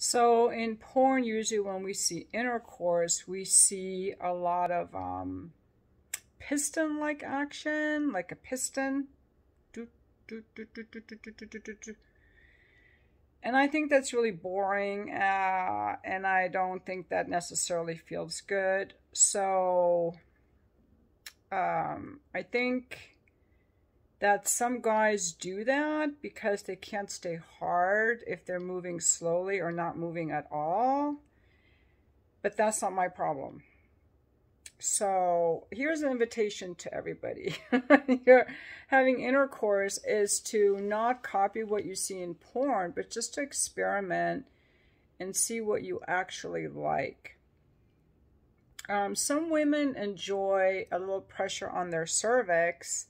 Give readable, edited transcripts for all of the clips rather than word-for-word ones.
So in porn, usually when we see intercourse, we see a lot of piston-like action, like a piston. Doot, doot, doot, doot, doot, doot, doot, doot, doot, doot. And I think that's really boring, and I don't think that necessarily feels good. So I think that some guys do that because they can't stay hard if they're moving slowly or not moving at all. But that's not my problem. So here's an invitation to everybody. You're having intercourse is to not copy what you see in porn, but just to experiment and see what you actually like. Some women enjoy a little pressure on their cervix,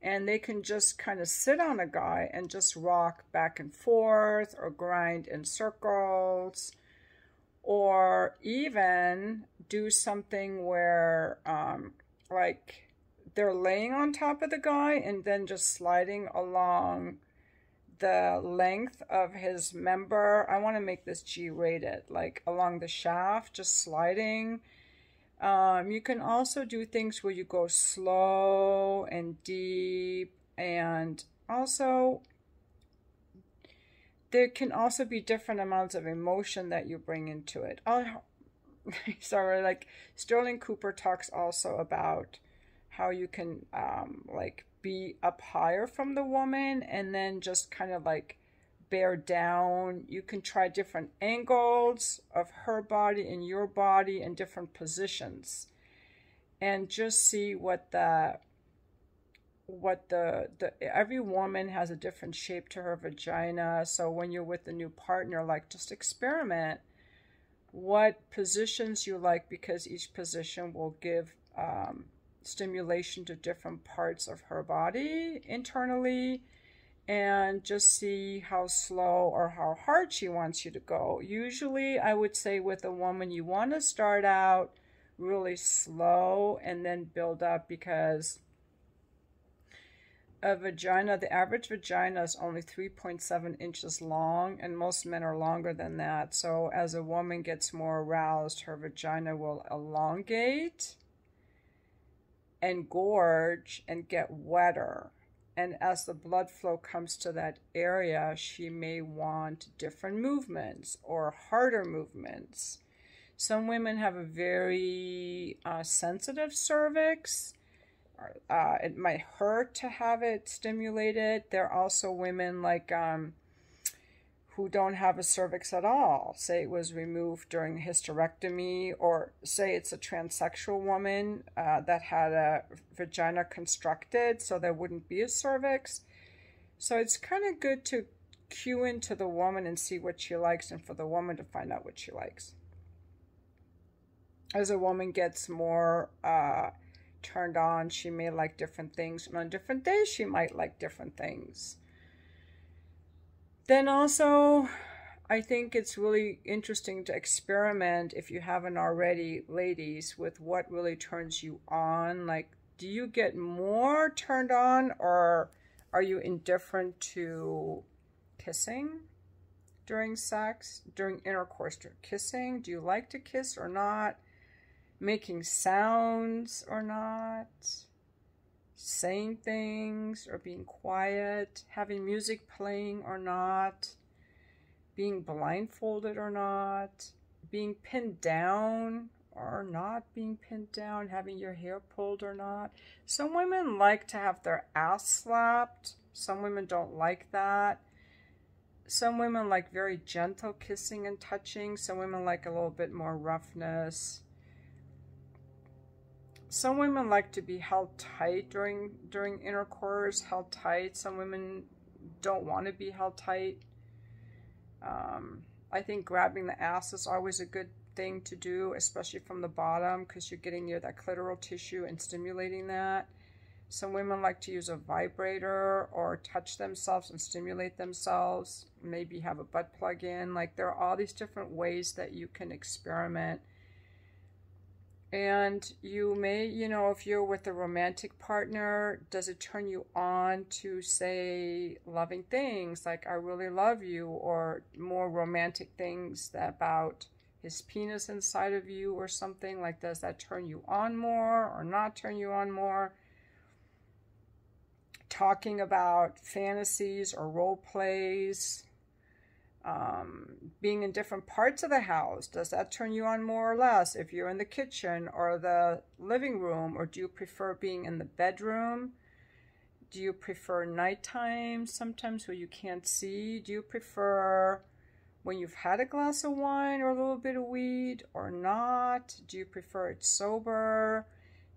and they can just kind of sit on a guy and just rock back and forth or grind in circles, or even do something where like they're laying on top of the guy and then just sliding along the length of his member. I want to make this G-rated, like along the shaft, just sliding. You can also do things where you go slow and deep, and also there can also be different amounts of emotion that you bring into it. Sorry, like Sterling Cooper talks also about how you can like be up higher from the woman and then just kind of like bear down. You can try different angles of her body and your body in different positions, and just see what the every woman has a different shape to her vagina. So when you're with a new partner, like, just experiment what positions you like, because each position will give stimulation to different parts of her body internally, and just see how slow or how hard she wants you to go. Usually I would say with a woman, you want to start out really slow and then build up, because a vagina, the average vagina is only 3.7 inches long, and most men are longer than that. So as a woman gets more aroused, her vagina will elongate and gorge and get wetter. And as the blood flow comes to that area, she may want different movements or harder movements. Some women have a very sensitive cervix. It might hurt to have it stimulated. There are also women like who don't have a cervix at all. Say it was removed during hysterectomy, or say it's a transsexual woman that had a vagina constructed so there wouldn't be a cervix. So it's kind of good to cue into the woman and see what she likes, and for the woman to find out what she likes. As a woman gets more turned on, she may like different things, and on different days she might like different things. Then also, I think it's really interesting to experiment, if you haven't already, ladies, with what really turns you on. Like, do you get more turned on, or are you indifferent to kissing during sex, during intercourse? Kissing, do you like to kiss or not? Making sounds or not, saying things or being quiet, having music playing or not, being blindfolded or not, being pinned down or not being pinned down, having your hair pulled or not. Some women like to have their ass slapped. Some women don't like that. Some women like very gentle kissing and touching. Some women like a little bit more roughness. Some women like to be held tight during intercourse, held tight. Some women don't want to be held tight. I think grabbing the ass is always a good thing to do, especially from the bottom, because you're getting near that clitoral tissue and stimulating that. Some women like to use a vibrator or touch themselves and stimulate themselves. Maybe have a butt plug in. Like, there are all these different ways that you can experiment And you may, you know, if you're with a romantic partner, does it turn you on to say loving things like I really love you, or more romantic things about his penis inside of you or something? Like, does that turn you on more or not turn you on more? Talking about fantasies or role plays, being in different parts of the house, does that turn you on more or less? If you're in the kitchen or the living room, or do you prefer being in the bedroom? Do you prefer nighttime sometimes where you can't see? Do you prefer when you've had a glass of wine or a little bit of weed or not? Do you prefer it sober?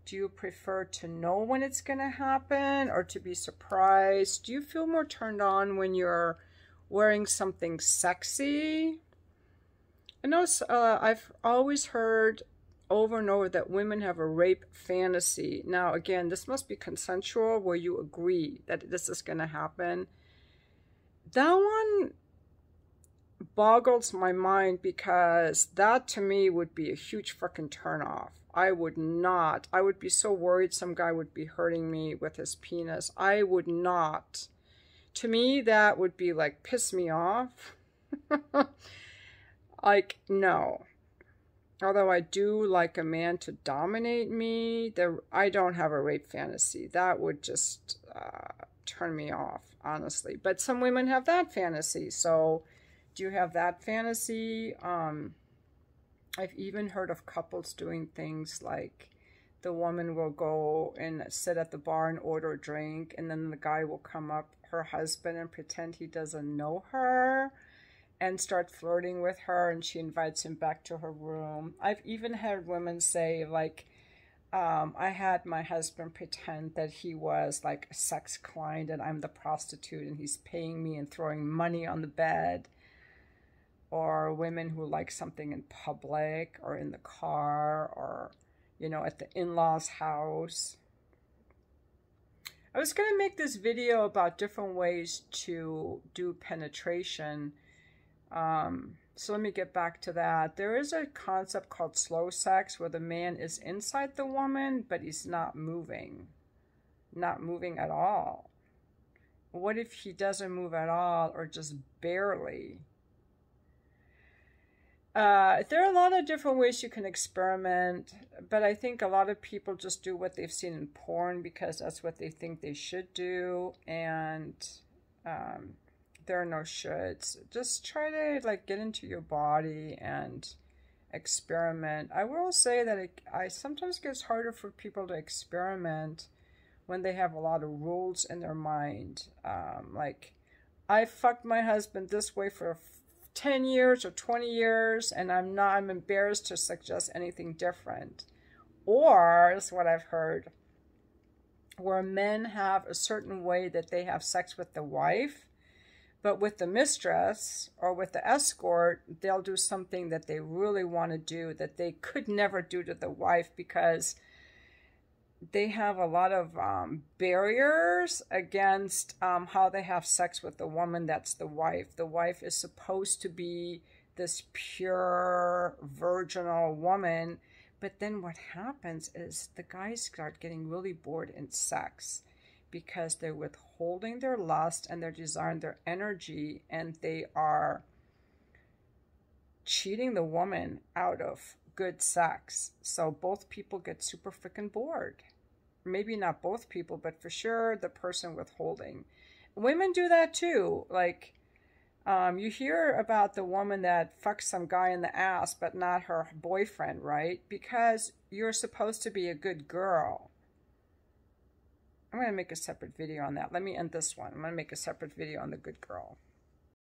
Do you prefer to know when it's going to happen or to be surprised? Do you feel more turned on when you're wearing something sexy? I know I've always heard over and over that women have a rape fantasy. Now, again, this must be consensual where you agree that this is going to happen. That one boggles my mind, because that to me would be a huge freaking turnoff. I would not. I would be so worried some guy would be hurting me with his penis. I would not. To me, that would be like, piss me off. Like, no. Although I do like a man to dominate me, I don't have a rape fantasy. That would just turn me off, honestly. But some women have that fantasy. So do you have that fantasy? I've even heard of couples doing things like the woman will go and sit at the bar and order a drink, and then the guy will come up, her husband, and pretend he doesn't know her and start flirting with her, and she invites him back to her room. I've even heard women say, like, I had my husband pretend that he was like a sex client and I'm the prostitute and he's paying me and throwing money on the bed. Or women who like something in public or in the car or, you know, at the in-laws' house. I was going to make this video about different ways to do penetration. So let me get back to that. There is a concept called slow sex where the man is inside the woman, but he's not moving at all. What if he doesn't move at all or just barely? There are a lot of different ways you can experiment, but I think a lot of people just do what they've seen in porn because that's what they think they should do, and there are no shoulds. Just try to like get into your body and experiment. I will say that I sometimes gets harder for people to experiment when they have a lot of rules in their mind. Like, I fucked my husband this way for 10 years or 20 years, and I'm embarrassed to suggest anything different. Or, is what I've heard, where men have a certain way that they have sex with the wife, but with the mistress or with the escort, they'll do something that they really want to do that they could never do to the wife because they have a lot of barriers against how they have sex with the woman that's the wife. The wife is supposed to be this pure, virginal woman. But then what happens is the guys start getting really bored in sex because they're withholding their lust and their desire and their energy, and they are cheating the woman out of good sex. So both people get super freaking bored. Maybe not both people, but for sure the person withholding. Women do that too. Like, you hear about the woman that fucks some guy in the ass, but not her boyfriend, right? Because you're supposed to be a good girl. I'm going to make a separate video on that. Let me end this one. I'm going to make a separate video on the good girl.